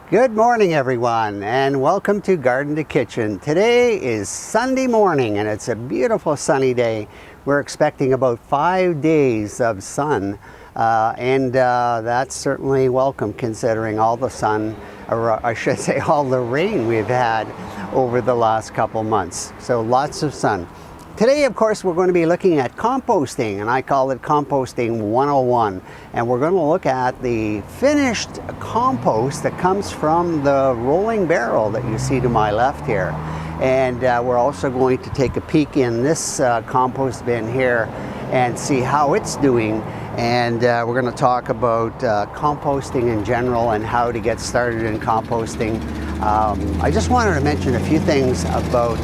Good morning everyone, and welcome to Garden to Kitchen. Today is Sunday morning and it's a beautiful sunny day. We're expecting about 5 days of sun and that's certainly welcome considering all the sun, or I should say all the rain we've had over the last couple months. So lots of sun. Today, of course, we're going to be looking at composting, and I call it Composting 101. And we're going to look at the finished compost that comes from the rolling barrel that you see to my left here. And we're also going to take a peek in this compost bin here and see how it's doing. And we're going to talk about composting in general and how to get started in composting. I just wanted to mention a few things about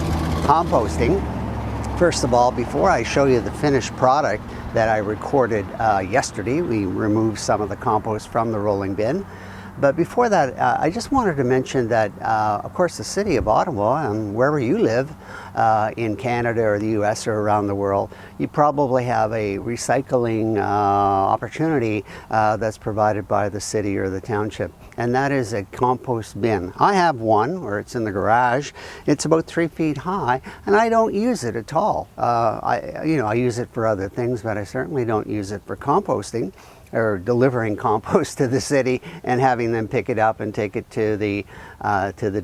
composting. First of all, before I show you the finished product that I recorded yesterday, we removed some of the compost from the rolling bin. But before that, I just wanted to mention that, of course, the city of Ottawa and wherever you live in Canada or the US or around the world, you probably have a recycling opportunity that's provided by the city or the township. And that is a compost bin. I have one, or it's in the garage. It's about 3 feet high, and I don't use it at all. I use it for other things, but I certainly don't use it for composting or delivering compost to the city and having them pick it up and take it to the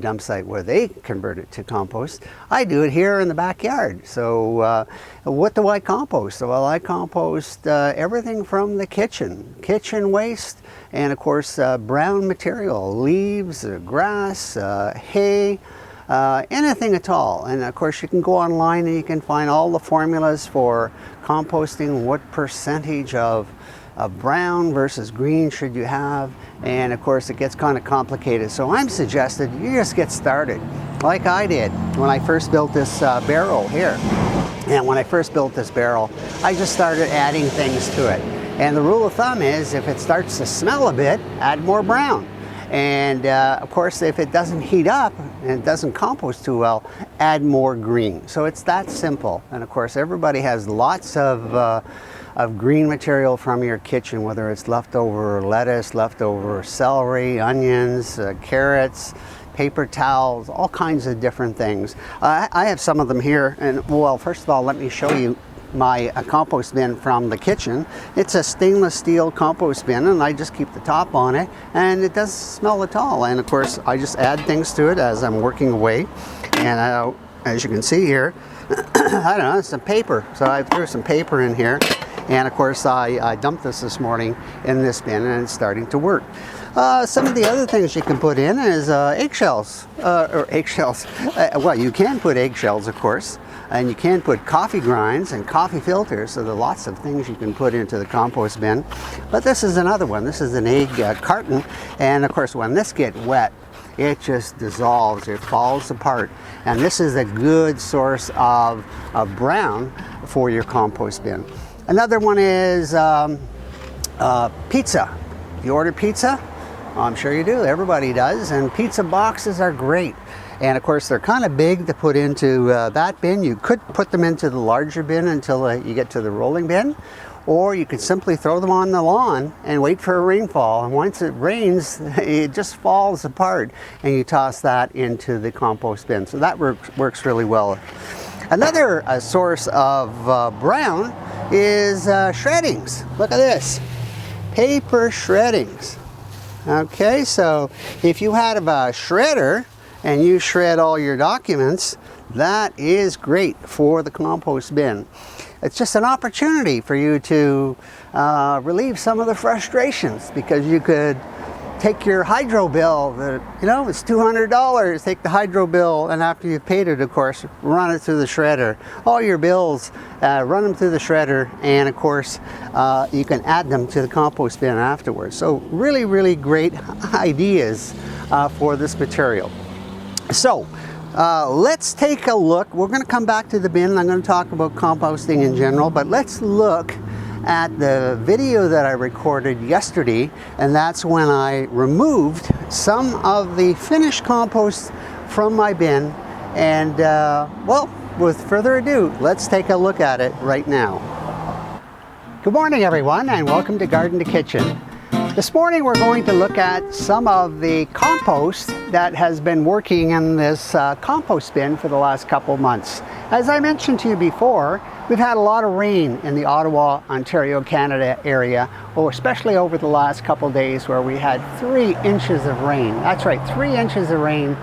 dump site where they convert it to compost. I do it here in the backyard. So what do I compost? Well, I compost everything from the kitchen waste, and of course brown material, leaves, grass, hay, anything at all. And of course you can go online and you can find all the formulas for composting, what percentage of brown versus green should you have, and of course it gets kind of complicated. So I'm suggested you just get started like I did when I first built this barrel here. And when I first built this barrel, I just started adding things to it. And the rule of thumb is if it starts to smell a bit, add more brown. And of course, if it doesn't heat up and it doesn't compost too well, add more green. So it's that simple. And of course, everybody has lots of green material from your kitchen, whether it's leftover lettuce, leftover celery, onions, carrots, paper towels, all kinds of different things. I have some of them here, and well, first of all, let me show you my compost bin from the kitchen. It's a stainless steel compost bin, and I just keep the top on it, and it doesn't smell at all. And of course, I just add things to it as I'm working away. And as you can see here, I don't know, some paper. So I threw some paper in here. And of course, I dumped this morning in this bin, and it's starting to work. Some of the other things you can put in is eggshells, well, you can put eggshells, of course, and you can put coffee grinds and coffee filters. So there are lots of things you can put into the compost bin. But this is another one. This is an egg carton, and of course, when this gets wet, it just dissolves, it falls apart. And this is a good source of brown for your compost bin. Another one is pizza. You order pizza? I'm sure you do, everybody does, and pizza boxes are great. And of course, they're kind of big to put into that bin. You could put them into the larger bin until you get to the rolling bin, or you could simply throw them on the lawn and wait for a rainfall. And once it rains, it just falls apart, and you toss that into the compost bin. So that works really well. Another source of brown is shreddings. Look at this, paper shreddings. Okay, so if you have a shredder and you shred all your documents, that is great for the compost bin. It's just an opportunity for you to relieve some of the frustrations, because you could take your hydro bill, it's $200, take the hydro bill, and after you've paid it, of course, run it through the shredder. All your bills, run them through the shredder, and of course, you can add them to the compost bin afterwards. So really, really great ideas for this material. So let's take a look. We're going to come back to the bin. I'm going to talk about composting in general, but let's look at the video that I recorded yesterday, and that's when I removed some of the finished compost from my bin. And well, with further ado, let's take a look at it right now. Good morning everyone, and welcome to Garden to Kitchen. This morning we're going to look at some of the compost that has been working in this compost bin for the last couple of months. As I mentioned to you before, we've had a lot of rain in the Ottawa, Ontario, Canada area, especially over the last couple of days where we had 3 inches of rain. That's right, 3 inches of rain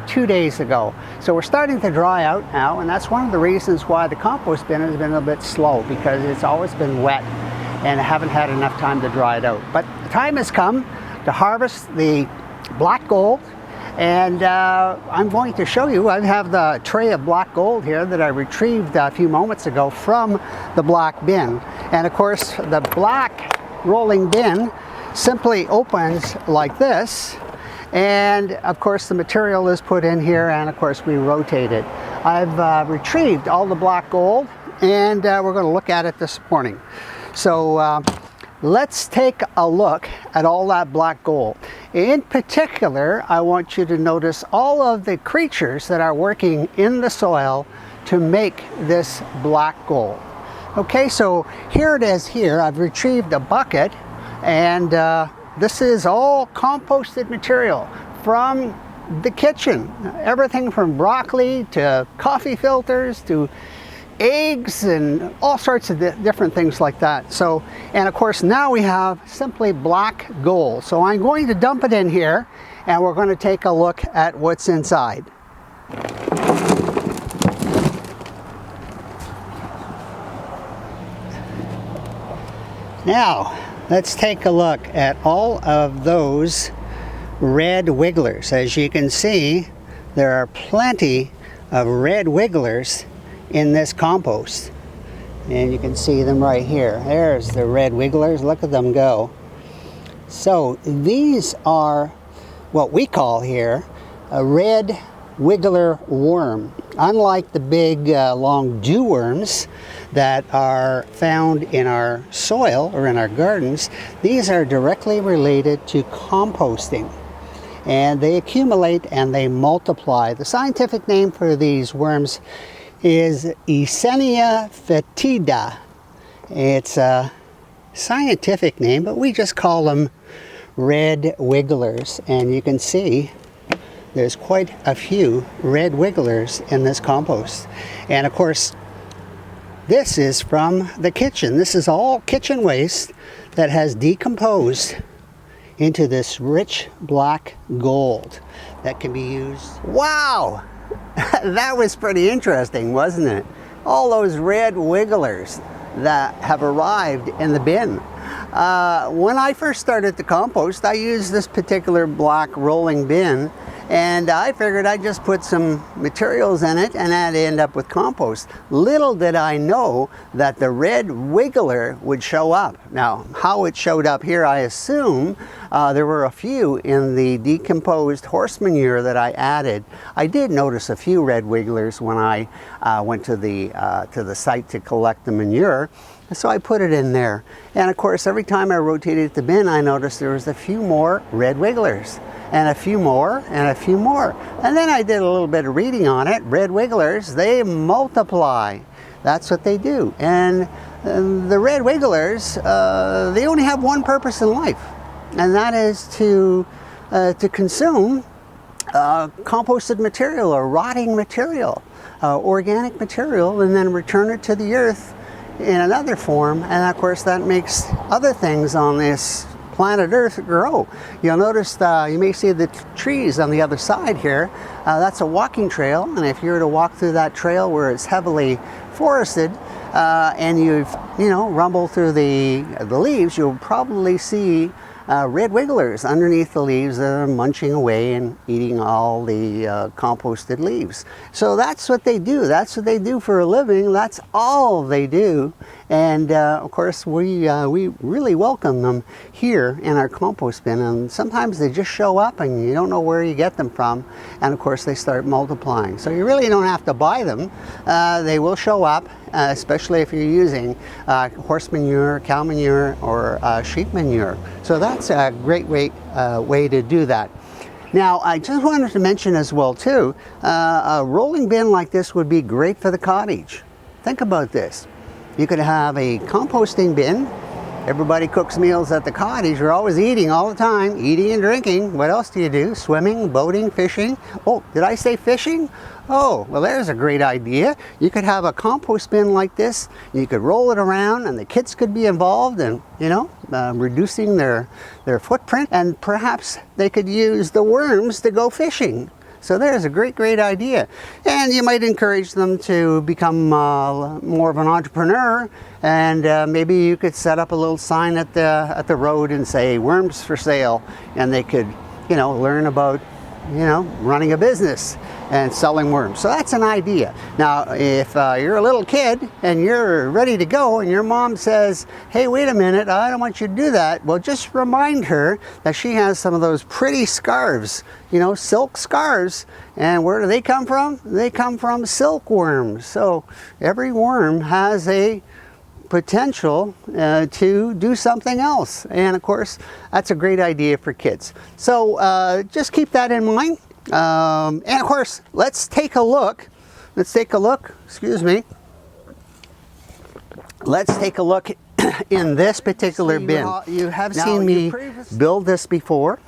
2 days ago. So we're starting to dry out now, and that's one of the reasons why the compost bin has been a bit slow, because it's always been wet and I haven't had enough time to dry it out. But the time has come to harvest the black gold, and I'm going to show you. I have the tray of black gold here that I retrieved a few moments ago from the black bin. And of course, the black rolling bin simply opens like this, and of course the material is put in here, and of course we rotate it. I've retrieved all the black gold, and we're going to look at it this morning. So let's take a look at all that black gold. In particular, I want you to notice all of the creatures that are working in the soil to make this black gold. Okay, so here it is here. I've retrieved a bucket, and this is all composted material from the kitchen. Everything from broccoli to coffee filters to eggs and all sorts of different things like that. So, and of course now we have simply black gold. So I'm going to dump it in here, and we're going to take a look at what's inside. Now let's take a look at all of those red wigglers. As you can see, there are plenty of red wigglers in this compost, and you can see them right here. There's the red wigglers. Look at them go. So these are what we call here a red wiggler worm. Unlike the big long dew worms that are found in our soil or in our gardens, these are directly related to composting, and they accumulate and they multiply. The scientific name for these worms is Eisenia fetida. It's a scientific name, but we just call them red wigglers. And you can see there's quite a few red wigglers in this compost. And of course, this is from the kitchen. This is all kitchen waste that has decomposed into this rich black gold that can be used. Wow! That was pretty interesting, wasn't it? All those red wigglers that have arrived in the bin. When I first started to compost, I used this particular black rolling bin, and I figured I'd just put some materials in it and I'd end up with compost. Little did I know that the red wiggler would show up. Now, how it showed up here, I assume there were a few in the decomposed horse manure that I added. I did notice a few red wigglers when I went to the site to collect the manure. So I put it in there. And of course, every time I rotated the bin, I noticed there was a few more red wigglers, and a few more, and a few more. And then I did a little bit of reading on it. Red wigglers, they multiply. That's what they do. And the red wigglers, they only have one purpose in life, and that is to consume composted material or rotting material, organic material, and then return it to the earth in another form. And of course that makes other things on this planet Earth grow. You'll notice you may see the trees on the other side here. That's a walking trail, and if you were to walk through that trail where it's heavily forested and you rumble through the leaves, you'll probably see red wigglers underneath the leaves that are munching away and eating all the composted leaves. So that's what they do. That's what they do for a living. That's all they do. And of course, we really welcome them here in our compost bin. And sometimes they just show up and you don't know where you get them from. And of course, they start multiplying. So you really don't have to buy them. They will show up, especially if you're using horse manure, cow manure, or sheep manure. So that's a great way to do that. Now, I just wanted to mention as well too, a rolling bin like this would be great for the cottage. Think about this. You could have a composting bin Everybody cooks meals at the cottage. You're always eating all the time, eating and drinking. What else do you do? Swimming, boating, fishing. Oh, did I say fishing? Oh, well, there's a great idea. You could have a compost bin like this. You could roll it around and the kids could be involved in, reducing their footprint, and perhaps they could use the worms to go fishing. So there's a great idea. And you might encourage them to become more of an entrepreneur, and maybe you could set up a little sign at the road and say worms for sale, and they could learn about running a business and selling worms. So that's an idea. Now, if you're a little kid and you're ready to go and your mom says, hey, wait a minute, I don't want you to do that, well, just remind her that she has some of those pretty scarves, silk scarves. And where do they come from? They come from silkworms. So every worm has a potential to do something else, and of course that's a great idea for kids. So just keep that in mind, and of course let's take a look, excuse me, let's take a look in this particular bin. You have seen me build this before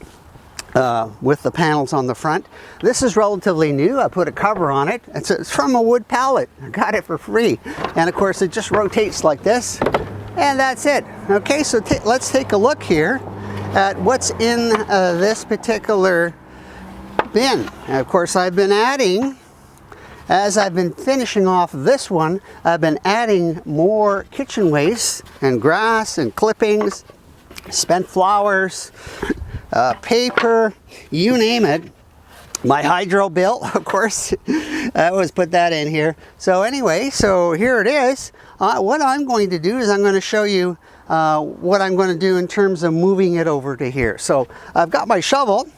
with the panels on the front. This is relatively new. I put a cover on it. It's from a wood pallet. I got it for free. And of course it just rotates like this, and that's it. Okay, so let's take a look here at what's in this particular bin. And of course I've been adding, as I've been finishing off this one, I've been adding more kitchen waste and grass and clippings, spent flowers, paper, you name it. My hydro bill, of course, I always put that in here. So anyway, so here it is. What I'm going to do is I'm going to show you what I'm going to do in terms of moving it over to here. So I've got my shovel.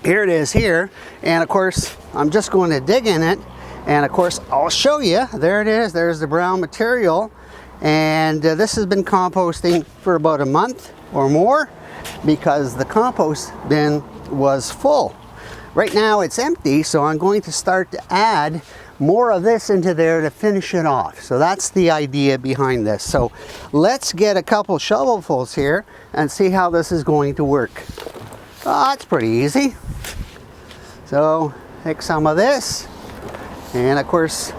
Here it is here. And of course, I'm just going to dig in it. And of course, I'll show you. There it is. There's the brown material. And this has been composting for about a month or more, because the compost bin was full. Right now it's empty, so I'm going to start to add more of this into there to finish it off. So that's the idea behind this. So let's get a couple shovelfuls here and see how this is going to work. Oh, that's pretty easy. So take some of this, and of course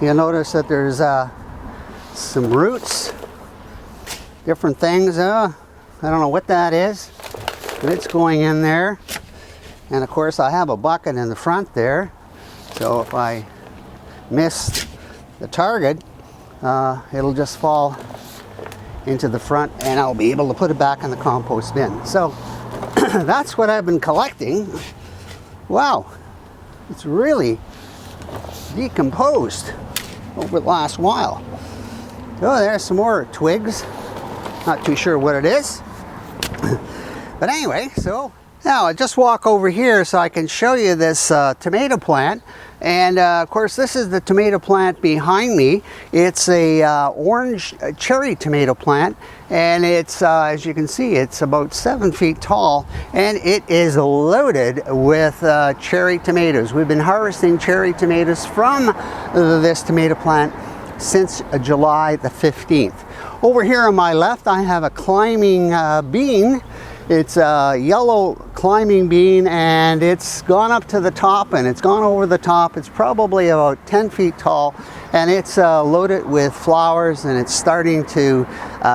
you'll notice that there's some roots, different things. I don't know what that is, but it's going in there. And of course I have a bucket in the front there, so if I miss the target, it'll just fall into the front and I'll be able to put it back in the compost bin. So that's what I've been collecting. Wow, it's really decomposed over the last while. Oh, there's some more twigs. Not too sure what it is. But anyway, so now I just walk over here so I can show you this tomato plant. And of course this is the tomato plant behind me. It's a orange cherry tomato plant, and it's as you can see, it's about 7 feet tall, and it is loaded with cherry tomatoes. We've been harvesting cherry tomatoes from this tomato plant since July the 15th. Over here on my left I have a climbing bean. It's a yellow climbing bean, and it's gone up to the top and it's gone over the top. It's probably about 10 feet tall, and it's loaded with flowers, and it's starting to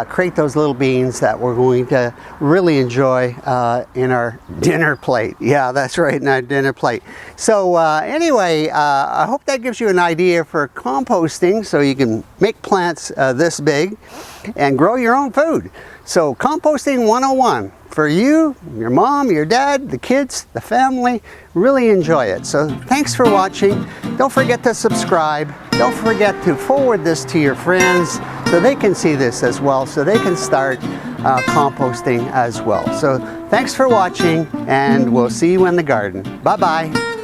create those little beans that we're going to really enjoy in our dinner plate. Yeah, that's right, in our dinner plate. So anyway, I hope that gives you an idea for composting, so you can make plants this big and grow your own food. So composting 101. For you, your mom, your dad, the kids, the family, really enjoy it. So thanks for watching. Don't forget to subscribe. Don't forget to forward this to your friends so they can see this as well, so they can start composting as well. So thanks for watching, and we'll see you in the garden. Bye-bye.